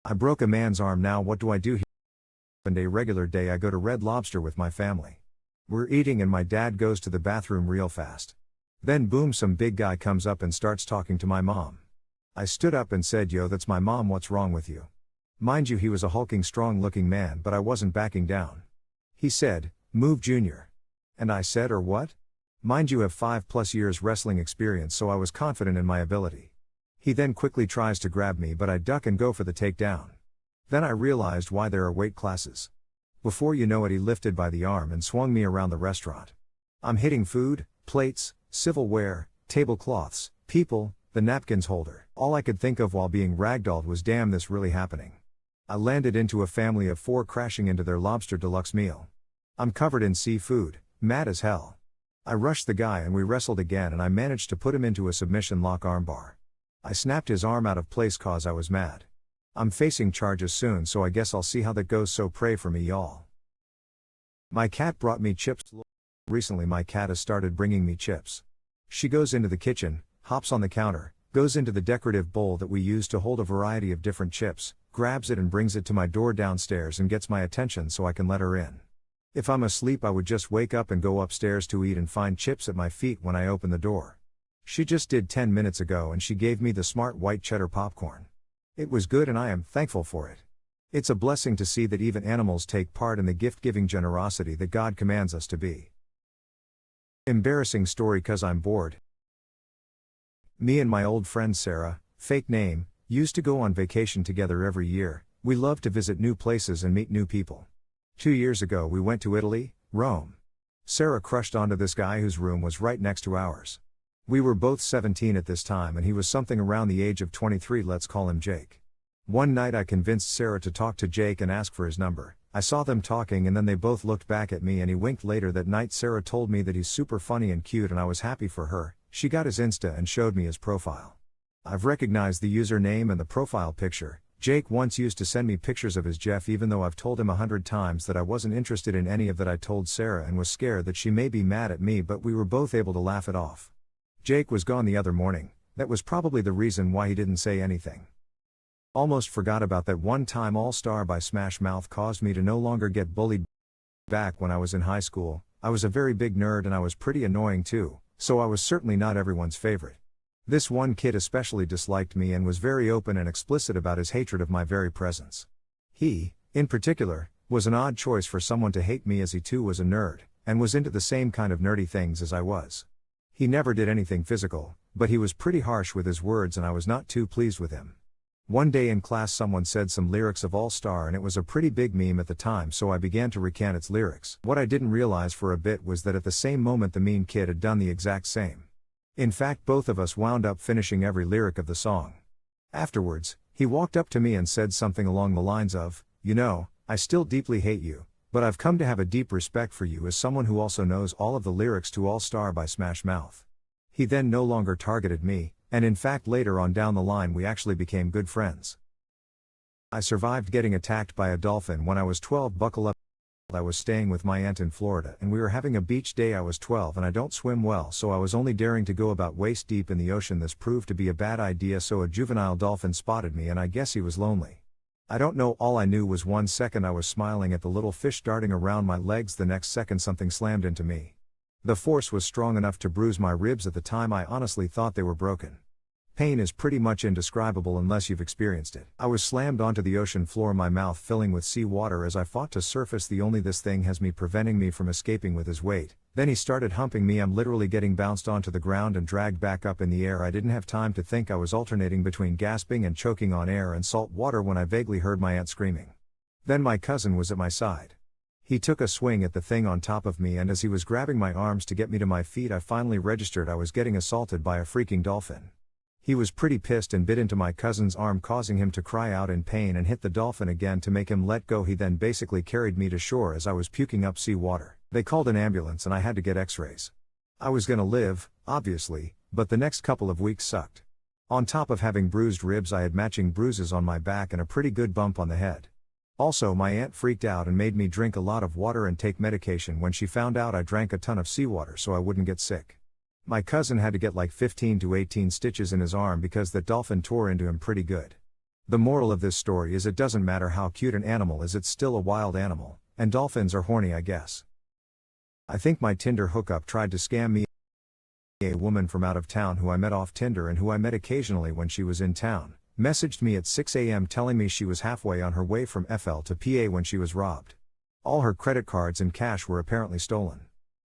I broke a man's arm, now what do I do here? And a regular day I go to Red Lobster with my family. We're eating and my dad goes to the bathroom real fast. Then boom, some big guy comes up and starts talking to my mom. I stood up and said, "Yo, that's my mom, what's wrong with you?" Mind you, he was a hulking, strong looking man, but I wasn't backing down. He said, "Move, Junior." And I said, "Or what?" Mind you, have 5+ years wrestling experience, so I was confident in my ability. He then quickly tries to grab me, but I duck and go for the takedown. Then I realized why there are weight classes. Before you know it, he lifted by the arm and swung me around the restaurant. I'm hitting food, plates, silverware, tablecloths, people, the napkins holder. All I could think of while being ragdolled was, damn, this really happening. I landed into a family of 4 crashing into their lobster deluxe meal. I'm covered in seafood, mad as hell. I rushed the guy and we wrestled again, and I managed to put him into a submission lock armbar. I snapped his arm out of place cause I was mad. I'm facing charges soon, so I guess I'll see how that goes, so pray for me, y'all. My cat brought me chips. Recently my cat has started bringing me chips. She goes into the kitchen, hops on the counter, goes into the decorative bowl that we use to hold a variety of different chips, grabs it and brings it to my door downstairs and gets my attention so I can let her in. If I'm asleep, I would just wake up and go upstairs to eat and find chips at my feet when I open the door. She just did 10 minutes ago and she gave me the smart white cheddar popcorn. It was good and I am thankful for it. It's a blessing to see that even animals take part in the gift-giving generosity that God commands us to be. Embarrassing story cause I'm bored. Me and my old friend Sarah, fake name, used to go on vacation together every year. We loved to visit new places and meet new people. 2 years ago we went to Italy, Rome. Sarah crushed onto this guy whose room was right next to ours. We were both 17 at this time and he was something around the age of 23, let's call him Jake. One night I convinced Sarah to talk to Jake and ask for his number. I saw them talking and then they both looked back at me and he winked. Later that night Sarah told me that he's super funny and cute and I was happy for her. She got his Insta and showed me his profile. I've recognized the username and the profile picture. Jake once used to send me pictures of his Jeff, even though I've told him 100 times that I wasn't interested in any of that. I told Sarah and was scared that she may be mad at me, but we were both able to laugh it off. Jake was gone the other morning. That was probably the reason why he didn't say anything. Almost forgot about that one time. All Star by Smash Mouth caused me to no longer get bullied. Back when I was in high school, I was a very big nerd and I was pretty annoying too, so I was certainly not everyone's favorite. This one kid especially disliked me and was very open and explicit about his hatred of my very presence. He, in particular, was an odd choice for someone to hate me as he too was a nerd, and was into the same kind of nerdy things as I was. He never did anything physical, but he was pretty harsh with his words and I was not too pleased with him. One day in class someone said some lyrics of All Star and it was a pretty big meme at the time, so I began to recant its lyrics. What I didn't realize for a bit was that at the same moment the mean kid had done the exact same. In fact, both of us wound up finishing every lyric of the song. Afterwards, he walked up to me and said something along the lines of, "You know, I still deeply hate you, but I've come to have a deep respect for you as someone who also knows all of the lyrics to All Star by Smash Mouth." He then no longer targeted me, and in fact later on down the line we actually became good friends. I survived getting attacked by a dolphin when I was 12. Buckle up. I was staying with my aunt in Florida and we were having a beach day. I was 12 and I don't swim well, so I was only daring to go about waist deep in the ocean. This proved to be a bad idea, so a juvenile dolphin spotted me and I guess he was lonely. I don't know, all I knew was 1 second I was smiling at the little fish darting around my legs, the next second something slammed into me. The force was strong enough to bruise my ribs. At the time I honestly thought they were broken. Pain is pretty much indescribable unless you've experienced it. I was slammed onto the ocean floor, my mouth filling with seawater as I fought to surface. The only this thing has me preventing me from escaping with his weight. Then he started humping me. I'm literally getting bounced onto the ground and dragged back up in the air. I didn't have time to think. I was alternating between gasping and choking on air and salt water when I vaguely heard my aunt screaming. Then my cousin was at my side. He took a swing at the thing on top of me, and as he was grabbing my arms to get me to my feet, I finally registered I was getting assaulted by a freaking dolphin. He was pretty pissed and bit into my cousin's arm, causing him to cry out in pain and hit the dolphin again to make him let go. He then basically carried me to shore as I was puking up seawater. They called an ambulance and I had to get x-rays. I was gonna live, obviously, but the next couple of weeks sucked. On top of having bruised ribs, I had matching bruises on my back and a pretty good bump on the head. Also, my aunt freaked out and made me drink a lot of water and take medication when she found out I drank a ton of seawater so I wouldn't get sick. My cousin had to get like 15 to 18 stitches in his arm because that dolphin tore into him pretty good. The moral of this story is it doesn't matter how cute an animal is, it's still a wild animal, and dolphins are horny, I guess. I think my Tinder hookup tried to scam me. A woman from out of town who I met off Tinder and who I met occasionally when she was in town, messaged me at 6 a.m. telling me she was halfway on her way from FL to PA when she was robbed. All her credit cards and cash were apparently stolen.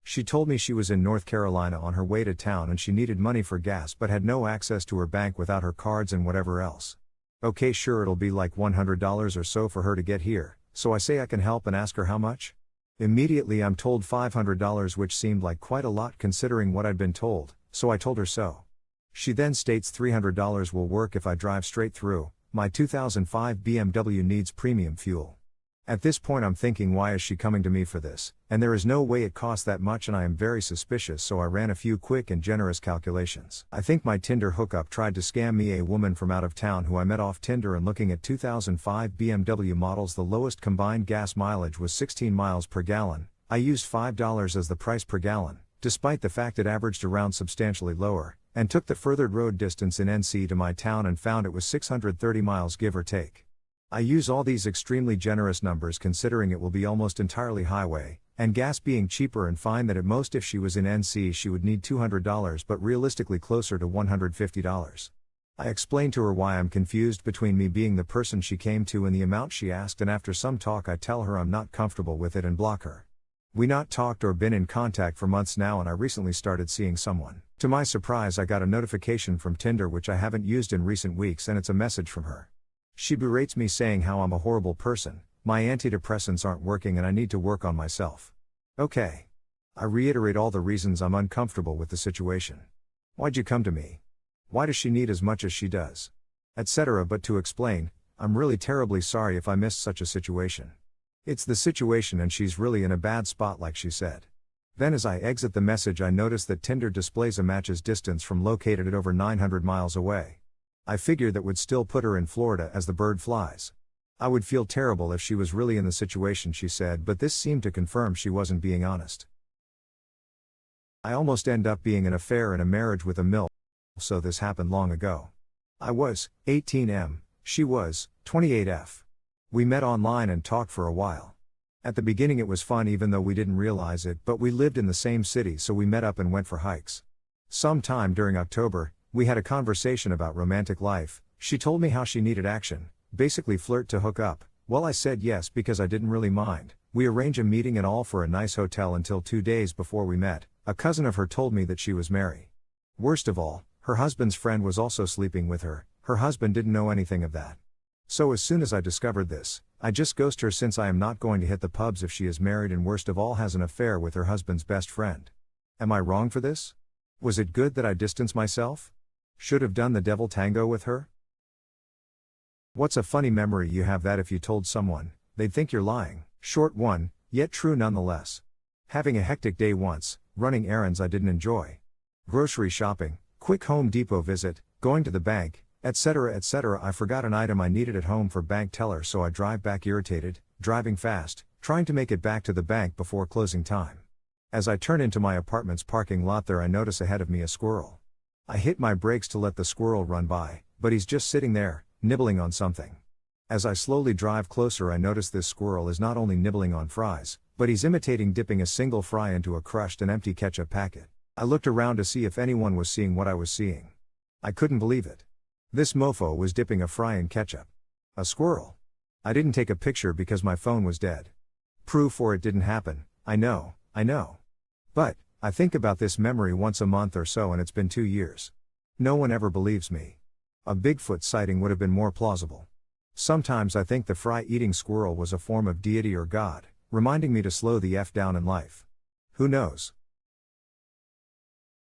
She told me she was in North Carolina on her way to town and she needed money for gas but had no access to her bank without her cards and whatever else. Okay, sure, it'll be like $100 or so for her to get here, so I say I can help and ask her how much. Immediately I'm told $500, which seemed like quite a lot considering what I'd been told, so I told her so. She then states $300 will work if I drive straight through. My 2005 BMW needs premium fuel. At this point I'm thinking, why is she coming to me for this? And there is no way it costs that much, and I am very suspicious, so I ran a few quick and generous calculations. I think my Tinder hookup tried to scam me. A woman from out of town who I met off Tinder, and looking at 2005 BMW models, the lowest combined gas mileage was 16 miles per gallon. I used $5 as the price per gallon, despite the fact it averaged around substantially lower, and took the furthered road distance in NC to my town and found it was 630 miles give or take. I use all these extremely generous numbers considering it will be almost entirely highway, and gas being cheaper, and find that at most if she was in NC she would need $200 but realistically closer to $150. I explained to her why I'm confused between me being the person she came to and the amount she asked, and after some talk I tell her I'm not comfortable with it and block her. We not talked or been in contact for months now, and I recently started seeing someone. To my surprise I got a notification from Tinder which I haven't used in recent weeks, and it's a message from her. She berates me saying how I'm a horrible person, my antidepressants aren't working and I need to work on myself. Okay. I reiterate all the reasons I'm uncomfortable with the situation. Why'd you come to me? Why does she need as much as she does? Etc. But to explain, I'm really terribly sorry if I missed such a situation. It's the situation and she's really in a bad spot like she said. Then as I exit the message I notice that Tinder displays a match's distance from located at over 900 miles away. I figured that would still put her in Florida as the bird flies. I would feel terrible if she was really in the situation she said, but this seemed to confirm she wasn't being honest. I almost end up being in an affair and a marriage with a MILF, so this happened long ago. I was 18M, she was 28F. We met online and talked for a while. At the beginning it was fun even though we didn't realize it, but we lived in the same city so we met up and went for hikes. Sometime during October, we had a conversation about romantic life. She told me how she needed action, basically flirt to hook up. Well, I said yes because I didn't really mind. We arranged a meeting and all for a nice hotel until 2 days before we met. A cousin of her told me that she was married. Worst of all, her husband's friend was also sleeping with her. Her husband didn't know anything of that. So as soon as I discovered this, I just ghosted her since I am not going to hit the pubs if she is married and worst of all has an affair with her husband's best friend. Am I wrong for this? Was it good that I distanced myself? Should have done the devil tango with her? What's a funny memory you have that if you told someone, they'd think you're lying? Short one, yet true nonetheless. Having a hectic day once, running errands I didn't enjoy. Grocery shopping, quick Home Depot visit, going to the bank, etc. etc. I forgot an item I needed at home for bank teller, so I drive back irritated, driving fast, trying to make it back to the bank before closing time. As I turn into my apartment's parking lot there I notice ahead of me a squirrel. I hit my brakes to let the squirrel run by, but he's just sitting there, nibbling on something. As I slowly drive closer I notice this squirrel is not only nibbling on fries, but he's imitating dipping a single fry into a crushed and empty ketchup packet. I looked around to see if anyone was seeing what I was seeing. I couldn't believe it. This mofo was dipping a fry in ketchup. A squirrel. I didn't take a picture because my phone was dead. Proof for it didn't happen, I know. But, I think about this memory once a month or so and it's been 2 years. No one ever believes me. A Bigfoot sighting would have been more plausible. Sometimes I think the fry-eating squirrel was a form of deity or God, reminding me to slow the F down in life. Who knows?